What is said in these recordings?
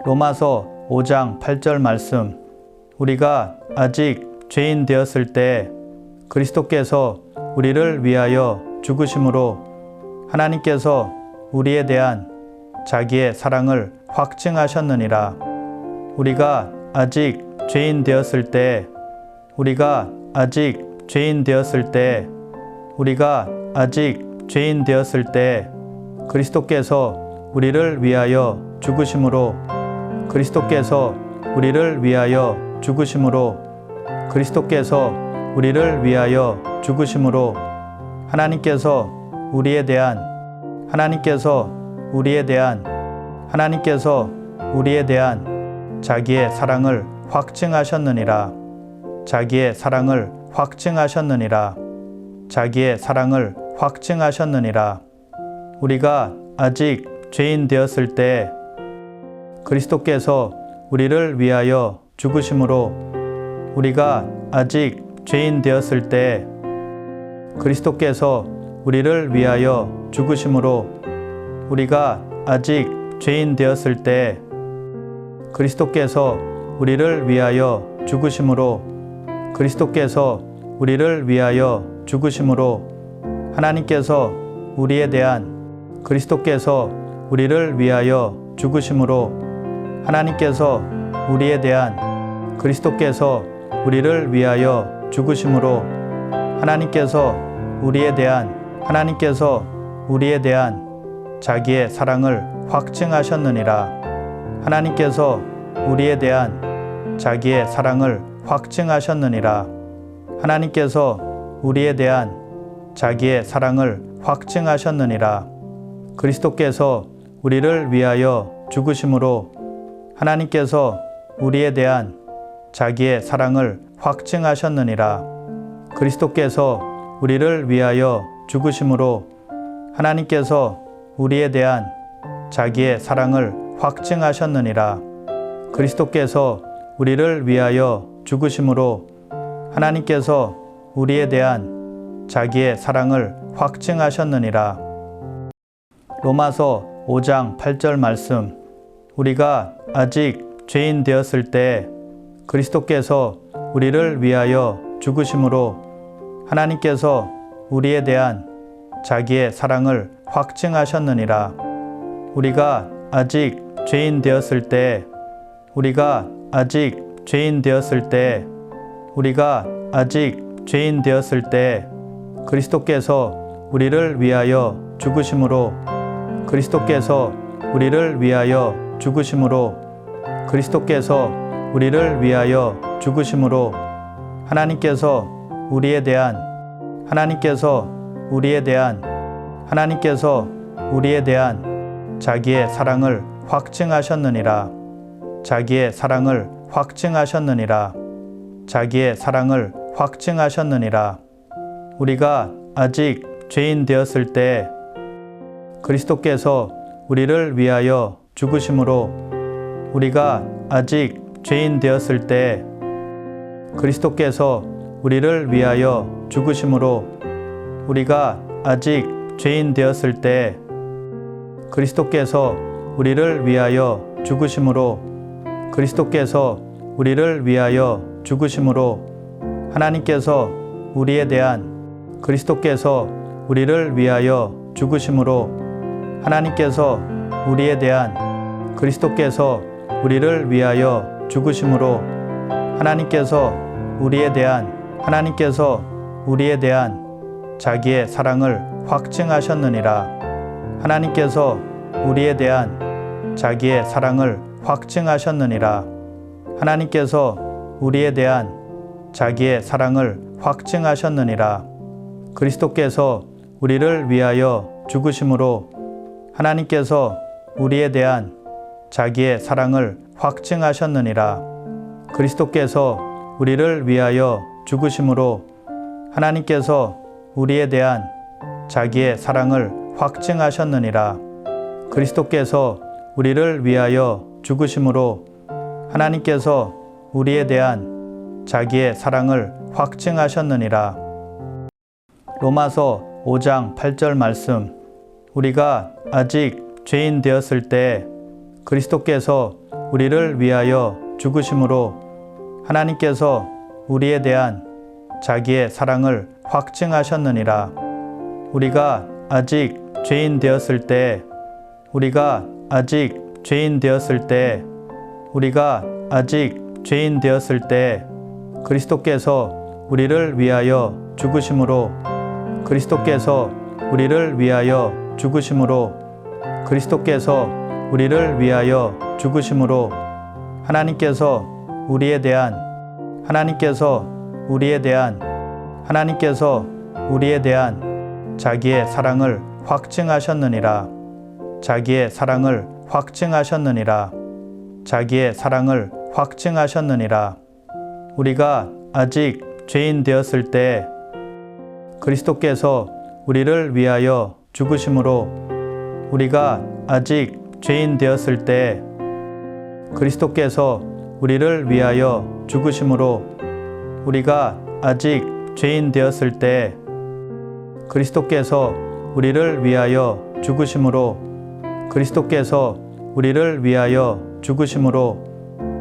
로마서 5장 8절 말씀. 우리가 아직 죄인 되었을 때 그리스도께서 우리를 위하여 죽으심으로 하나님께서 우리에 대한 자기의 사랑을 확증하셨느니라. 우리가 아직 죄인 되었을 때 우리가 아직 죄인 되었을 때 우리가 아직 죄인 되었을 때 그리스도께서 우리를 위하여 죽으심으로 그리스도께서 우리를 위하여 죽으심으로 그리스도께서 우리를 위하여 죽으심으로 하나님께서 우리에 대한 자기의 사랑을 확증하셨느니라. 자기의 사랑을 확증하셨느니라. 자기의 사랑을 확증하셨느니라. 우리가 아직 죄인 되었을 때 그리스도께서 우리를 위하여 죽으심으로 우리가 아직 죄인 되었을 때 그리스도께서 우리를 위하여 죽으심으로 우리가 아직 죄인 되었을 때 그리스도께서 우리를 위하여 죽으심으로 그리스도께서 우리를 위하여 죽으심으로 하나님께서 우리에 대한 그리스도께서 우리를 위하여 죽으심으로 하나님께서 우리에 대한 그리스도께서 우리를 위하여 죽으심으로 하나님께서 우리에 대한 자기의 사랑을 확증하셨느니라. 하나님께서 우리에 대한 자기의 사랑을 확증하셨느니라. 하나님께서 우리에 대한 자기의 사랑을 확증하셨느니라. 그리스도께서 우리를 위하여 죽으심으로 하나님께서 우리에 대한 자기의 사랑을 확증하셨느니라. 그리스도께서 우리를 위하여 죽으심으로 하나님께서 우리에 대한 자기의 사랑을 확증하셨느니라. 그리스도께서 우리를 위하여 죽으심으로 하나님께서 우리에 대한 자기의 사랑을 확증하셨느니라. 로마서 5장 8절 말씀. 우리가 아직 죄인 되었을 때 그리스도께서 우리를 위하여 죽으심으로 하나님께서 우리에 대한 자기의 사랑을 확증하셨느니라. 우리가 아직 죄인 되었을 때 우리가 아직 죄인 되었을 때 그리스도께서 우리를 위하여 죽으심으로 그리스도께서 우리를 위하여 죽으심으로 하나님께서 우리에 대한 자기의 사랑을 확증하셨느니라. 자기의 사랑을 확증하셨느니라. 우리가 아직 죄인 되었을 때 그리스도께서 우리를 위하여 죽으심으로 우리가 아직 죄인 되었을 때 그리스도께서 우리를 위하여 죽으심으로 우리가 아직 죄인 되었을 때 그리스도께서 우리를 위하여 죽으심으로 하나님께서 우리에 대한 자기의 사랑을 확증하셨느니라. 하나님께서 우리에 대한 자기의 사랑을 확증하셨느니라. 하나님께서 우리에 대한 자기의 사랑을 확증하셨느니라. 그리스도께서 우리를 위하여 죽으심으로 하나님께서 우리에 대한 자기의 사랑을 확증하셨느니라. 그리스도께서 우리를 위하여 죽으심으로 하나님께서 우리에 대한 자기의 사랑을 확증하셨느니라. 그리스도께서 우리를 위하여 죽으심으로 하나님께서 우리에 대한 자기의 사랑을 확증하셨느니라. 로마서 5장 8절 말씀. 우리가 아직 죄인 되었을 때 그리스도께서 우리를 위하여 죽으심으로 하나님께서 우리에 대한 자기의 사랑을 확증하셨느니라. 우리가 아직 죄인 되었을 때, 우리가 아직 죄인 되었을 때, 우리가 아직 죄인 되었을 때 그리스도께서 우리를 위하여 죽으심으로, 그리스도께서 우리를 위하여 죽으심으로, 그리스도께서 우리를 위하여 죽으심으로 하나님께서 우리에 대한 자기의 사랑을 확증하셨느니라. 자기의 사랑을 확증하셨느니라. 자기의 사랑을 확증하셨느니라. 우리가 아직 죄인 되었을 때 그리스도께서 우리를 위하여 죽으심으로, 우리가 아직 죄인 되었을 때 그리스도께서 우리를 위하여 죽으심으로, 우리가 아직 죄인 되었을 때 그리스도께서 우리를 위하여 죽으심으로, 그리스도께서 우리를 위하여 죽으심으로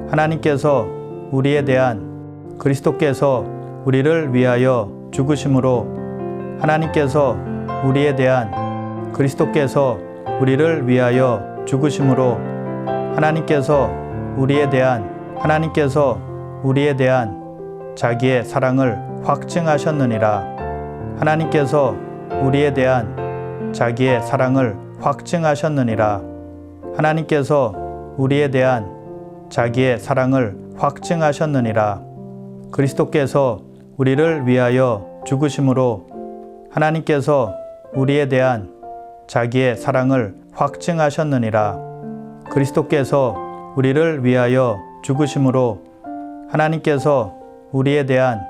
하나님께서 우리에 대한 그리스도께서 우리를 위하여 죽으심으로 하나님께서 우리에 대한 그리스도께서 우리를 위하여 죽으심으로 하나님께서 우리에 대한 자기의 사랑을 확증하셨느니라. 하나님께서 우리에 대한 자기의 사랑을 확증하셨느니라. 하나님께서 우리에 대한 자기의 사랑을 확증하셨느니라. 그리스도께서 우리를 위하여 죽으심으로 하나님께서 우리에 대한 자기의 사랑을 확증하셨느니라. 그리스도께서 우리를 위하여 죽으심으로 하나님께서 우리에 대한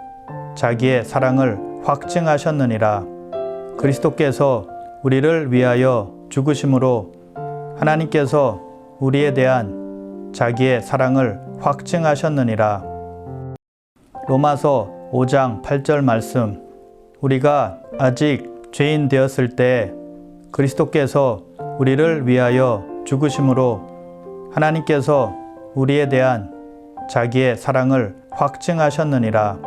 자기의 사랑을 확증하셨느니라. 그리스도께서 우리를 위하여 죽으심으로 하나님께서 우리에 대한 자기의 사랑을 확증하셨느니라. 로마서 5장 8절 말씀. 우리가 아직 죄인 되었을 때 그리스도께서 우리를 위하여 죽으심으로 하나님께서 우리에 대한 자기의 사랑을 확증하셨느니라.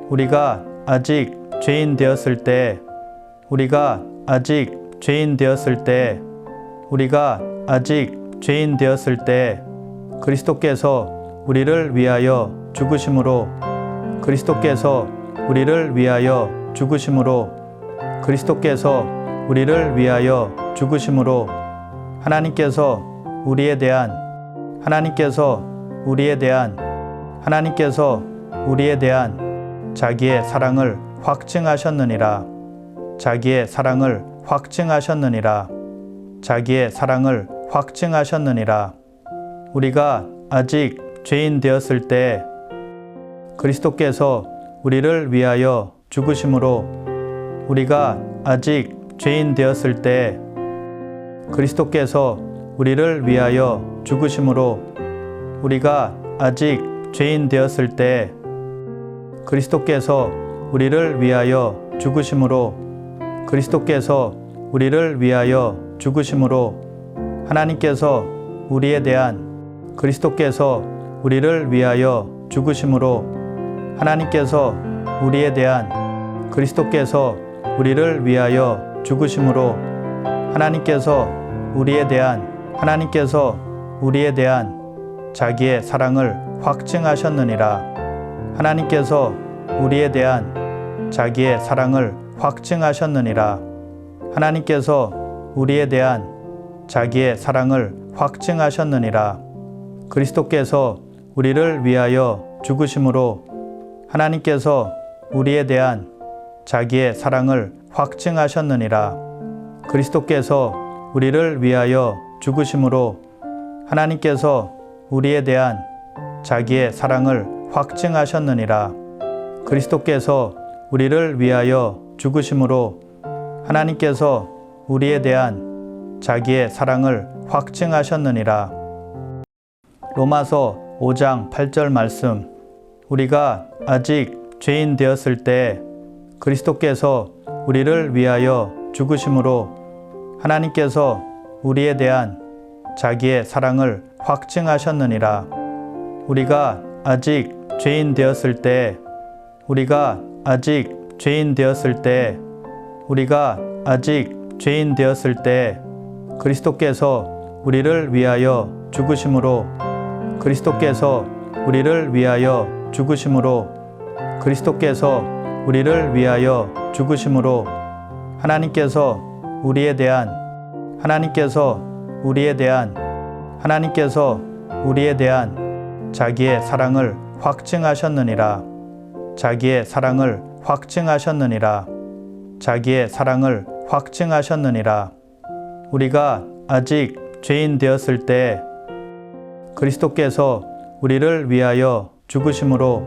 우리가 아직 죄인 되었을 때 그리스도께서 우리를 위하여 죽으심으로, 그리스도께서 우리를 위하여 죽으심으로 하나님께서 우리에 대한 자기의 사랑을 확증하셨느니라. 자기의 사랑을 확증하셨느니라. 우리가 아직 죄인 되었을 때 그리스도께서 우리를 위하여 죽으심으로, 우리가 아직 죄인 되었을 때 그리스도께서 우리를 위하여 죽으심으로, 우리가 아직 죄인 되었을 때 그리스도께서 우리를 위하여 죽으심으로, 그리스도께서 우리를 위하여 죽으심으로 하나님께서 우리에 대한 하나님께서 우리에 대한 그리스도께서 우리를 위하여 죽으심으로 하나님께서 우리에 대한 자기의 사랑을 확증하셨느니라. 하나님께서 우리에 대한 자기의 사랑을 확증하셨느니라. 하나님께서 우리에 대한 자기의 사랑을 확증하셨느니라. 그리스도께서 우리를 위하여 죽으심으로 하나님께서 우리에 대한 자기의 사랑을 확증하셨느니라. 그리스도께서 우리를 위하여 죽으심으로 하나님께서 우리에 대한 자기의 사랑을 확증하셨느니라. 그리스도께서 우리를 위하여 죽으심으로 하나님께서 우리에 대한 자기의 사랑을 확증하셨느니라. 로마서 5장 8절 말씀. 우리가 아직 죄인 되었을 때 그리스도께서 우리를 위하여 죽으심으로 하나님께서 우리에 대한 자기의 사랑을 확증하셨느니라. 우리가 아직 죄인 되었을 때, 우리가 아직 죄인 되었을 때, 우리가 아직 죄인 되었을 때 그리스도께서 우리를 위하여 죽으심으로, 그리스도께서 우리를 위하여 죽으심으로, 그리스도께서 우리를 위하여 죽으심으로 하나님께서 우리에 대한 자기의 사랑을 확증하셨느니라. 자기의 사랑을 확증하셨느니라. 자기의 사랑을 확증하셨느니라. 우리가 아직 죄인 되었을 때 그리스도께서 우리를 위하여 죽으심으로,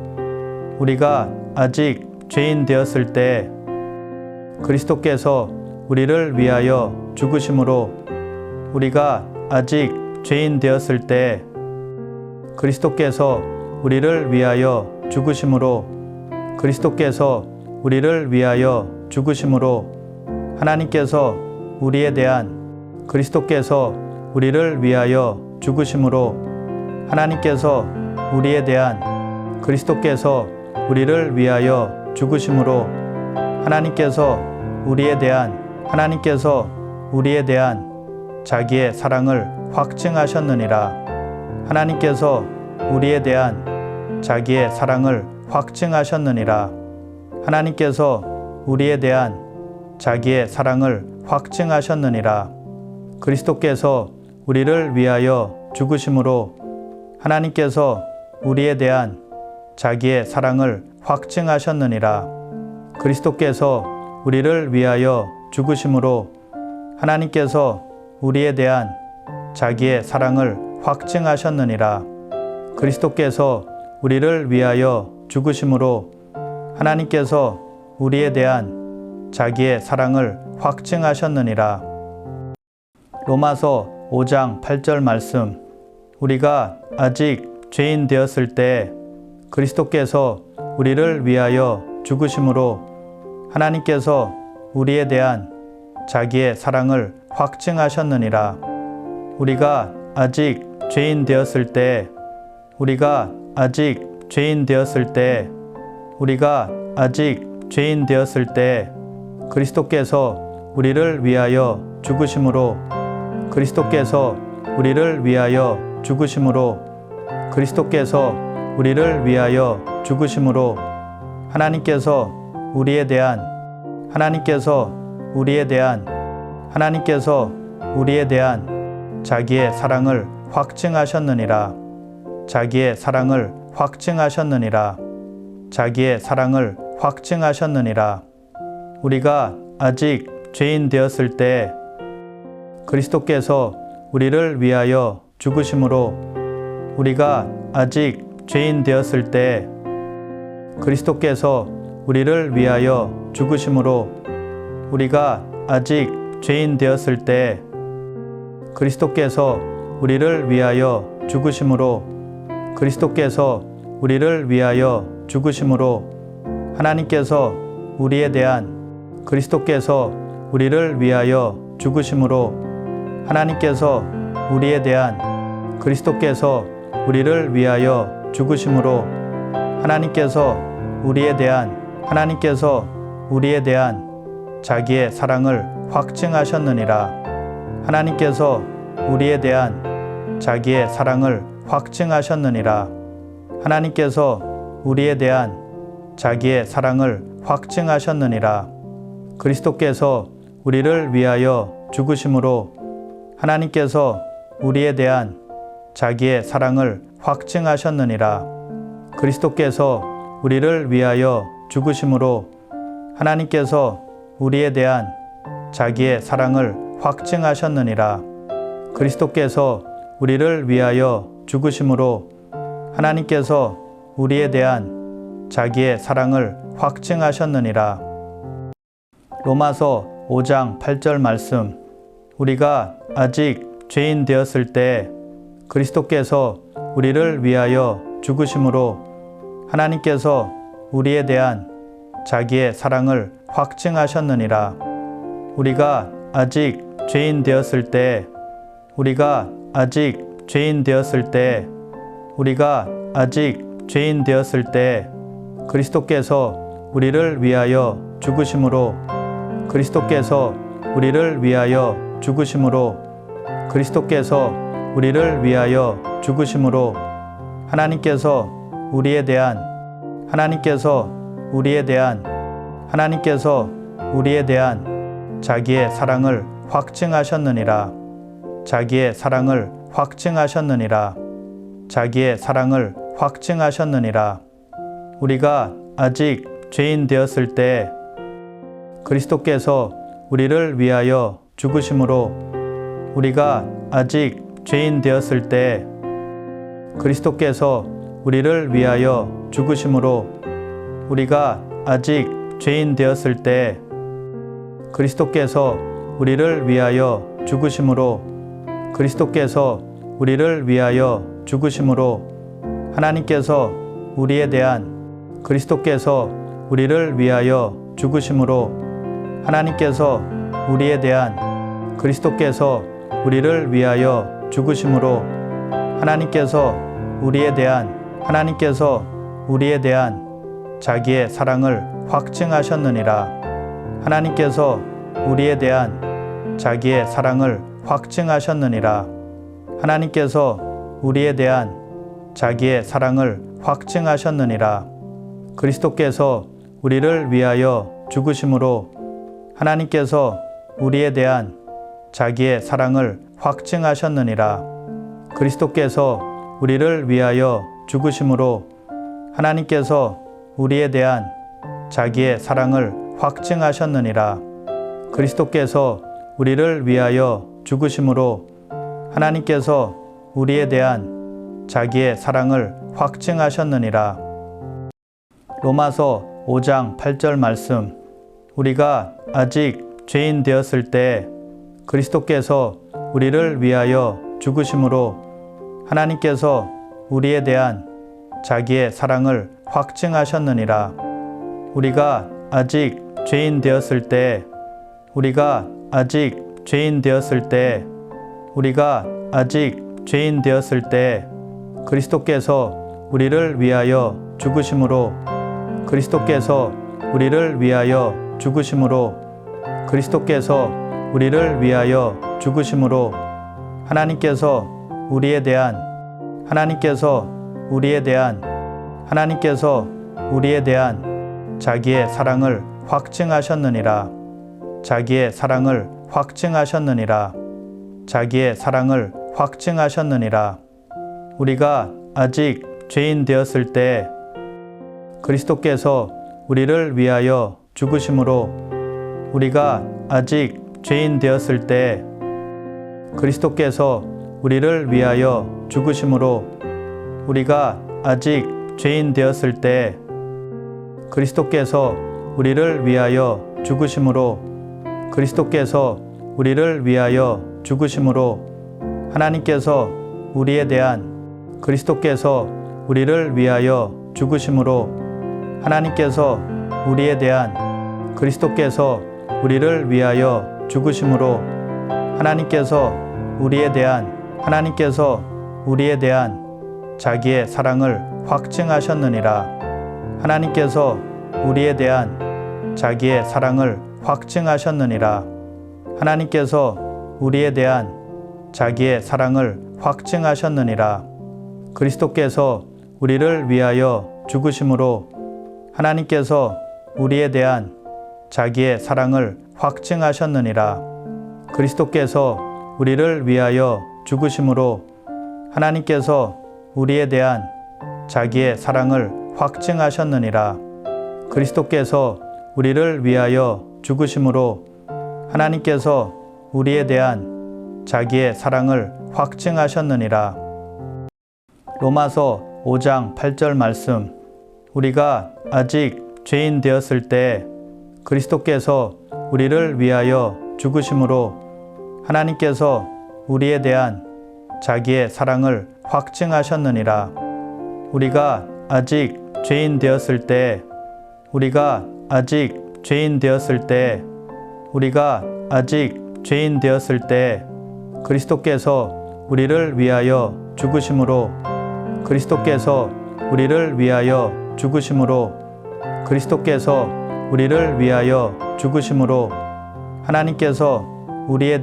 우리가 아직 죄인 되었을 때 그리스도께서 우리를 위하여 죽으심으로, 우리가 아직 죄인 되었을 때 그리스도께서 우리를 위하여 죽으심으로, 그리스도께서 우리를 위하여 죽으심으로 하나님께서 우리에 대한, 그리스도께서 우리를 위하여 죽으심으로 하나님께서 우리에 대한, 그리스도께서 우리를 위하여 죽으심으로 하나님께서 우리에 대한 자기의 사랑을 확증하셨느니라. 하나님께서 우리에 대한 자기의 사랑을 확증하셨느니라. 하나님께서 우리에 대한 자기의 사랑을 확증하셨느니라. 그리스도께서 우리를 위하여 죽으심으로 하나님께서 우리에 대한 자기의 사랑을 확증하셨느니라. 그리스도께서 우리를 위하여 죽으심으로 하나님께서 우리에 대한 자기의 사랑을 확증하셨느니라. 그리스도께서 우리를 위하여 죽으심으로 하나님께서 우리에 대한 자기의 사랑을 확증하셨느니라. 로마서 5장 8절 말씀. 우리가 아직 죄인 되었을 때 그리스도께서 우리를 위하여 죽으심으로 하나님께서 우리에 대한 자기의 사랑을 확증하셨느니라. 우리가 아직 죄인 되었을 때, 우리가 아직 죄인 되었을 때, 우리가 아직 죄인 되었을 때 그리스도께서 우리를 위하여 죽으심으로, 그리스도께서 우리를 위하여 죽으심으로, 그리스도께서 우리를 위하여 죽으심으로 하나님께서 우리에 대한 자기의 사랑을 확증하셨느니라. 자기의 사랑을 확증하셨느니라. 자기의 사랑을 확증하셨느니라. 우리가 아직 죄인 되었을 때 그리스도께서 우리를 위하여 죽으심으로, 우리가 아직 죄인 되었을 때 그리스도께서 우리를 위하여 죽으심으로, 우리가 아직 죄인 되었을 때 그리스도께서 우리를 위하여 죽으심으로, 그리스도께서 우리를 위하여 죽으심으로 하나님께서 우리에 대한, 그리스도께서 우리를 위하여 죽으심으로 하나님께서 우리에 대한, 그리스도께서 우리를 위하여 죽으심으로 하나님께서 우리에 대한 자기의 사랑을 확증하셨느니라. 하나님께서 우리에 대한 자기의 사랑을 확증하셨느니라. 하나님께서 우리에 대한 자기의 사랑을 확증하셨느니라. 그리스도께서 우리를 위하여 죽으심으로 하나님께서 우리에 대한 자기의 사랑을 확증하셨느니라. 그리스도께서 우리를 위하여 죽으심으로 하나님께서 우리에 대한 자기의 사랑을 확증하셨느니라. 그리스도께서 우리를 위하여 죽으심으로 하나님께서 우리에 대한 자기의 사랑을 확증하셨느니라. 로마서 5장 8절 말씀. 우리가 아직 죄인 되었을 때 그리스도께서 우리를 위하여 죽으심으로 하나님께서 우리에 대한 자기의 사랑을 확증하셨느니라. 우리가 아직 죄인 되었을 때, 우리가 아직 죄인 되었을 때 우리가 아직 죄인 되었을 때 그리스도께서 우리를 위하여 죽으심으로 그리스도께서 우리를 위하여 죽으심으로 그리스도께서 우리를 위하여 죽으심으로 하나님께서 우리에 대한 자기의 사랑을 확증하셨느니라. 우리가 아직 죄인 되었을 때 그리스도께서 우리를 위하여 죽으심으로 우리가 아직 죄인 되었을 때 그리스도께서 우리를 위하여 죽으심으로 우리가 아직 죄인 되었을 때 그리스도께서 우리를 위하여 죽으심으로 하나님께서 우리에 대한 자기의 사랑을 확증하셨느니라. 하나님께서 우리에 대한 자기의 사랑을 확증하셨느니라. 그리스도께서 우리를 위하여 죽으심으로 하나님께서 우리에 대한 자기의 사랑을 확증하셨느니라. 그리스도께서 우리를 위하여 죽으심으로 하나님께서 우리에 대한 자기의 사랑을 확증하셨느니라. 그리스도께서 우리를 위하여 죽으심으로 하나님께서 우리에 대한 자기의 사랑을 확증하셨느니라. 로마서 5장 8절 말씀. 우리가 아직 죄인 되었을 때 그리스도께서 우리를 위하여 죽으심으로 하나님께서 우리에 대한 자기의 사랑을 확증하셨느니라. 우리가 아직 죄인 되었을 때 그리스도께서 우리를 위하여 죽으심으로 하나님께서 우리에 대한 자기의 사랑을 확증하셨느니라. 우리가 아직 죄인 되었을 때 그리스도께서 우리를 위하여 죽으심으로 그리스도께서 우리를 위하여 죽으심으로 우리가 아직 죄인 되었을 때 그리스도께서 우리를 위하여 죽으심으로 하나님께서 우리에 대한 자기의 사랑을 확증하셨느니라. 하나님께서 우리에 대한 자기의 사랑을 확증하셨느니라. 그리스도께서 우리를 위하여 죽으심으로 하나님께서 우리에 대한 자기의 사랑을 확증하셨느니라. 그리스도께서 우리를 위하여 죽으심으로 하나님께서 우리에 대한 자기의 사랑을 확증하셨느니라. 그리스도께서 우리를 위하여 죽으심으로 하나님께서 우리에 대한 자기의 사랑을 확증하셨느니라. 로마서 5장 8절 말씀. 우리가 아직 죄인 되었을 때 그리스도께서 우리를 위하여 죽으심으로 하나님께서 우리에 대한 자기의 사랑을 확증하셨느니라. 우리가 아직 죄인 되었을 때 그리스도께서 우리를 위하여 죽으심으로 그리스도께서 우리를 위하여 죽으심으로 그리스도께서 우리를 위하여 죽으심으로 하나님께서 우리에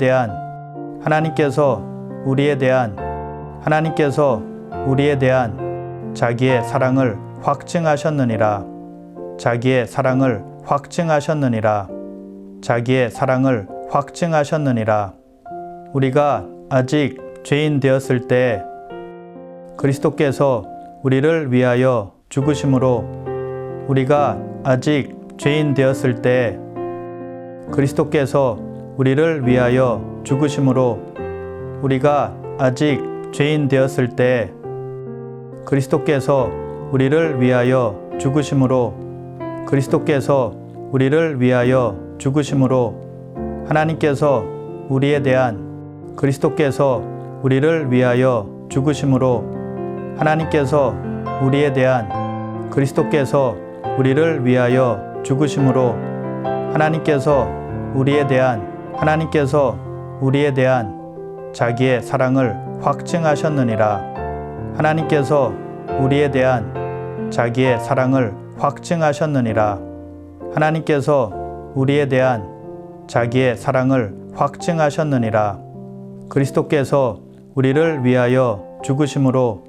대한 자기의 사랑을 확증하셨느니라. 우리가 아직 죄인 되었을 때 그리스도께서 우리를 위하여 죽으심으로 그리스도께서 우리를 위하여 죽으심으로 하나님께서 우리에 대한 자기의 사랑을 확증하셨느니라. 하나님께서 우리에 대한 자기의 사랑을 확증하셨느니라. 그리스도께서 우리를 위하여 죽으심으로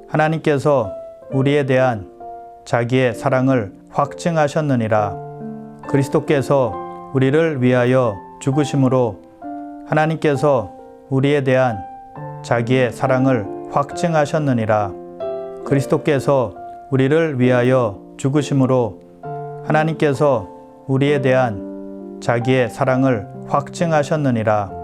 하나님께서 우리에 대한 자기의 사랑을 확증하셨느니라. 그리스도께서 우리를 위하여 죽으심으로 하나님께서 우리에 대한 자기의 사랑을 확증하셨느니라. 그리스도께서 우리를 위하여 죽으심으로 하나님께서 우리에 대한 자기의 사랑을 확증하셨느니라.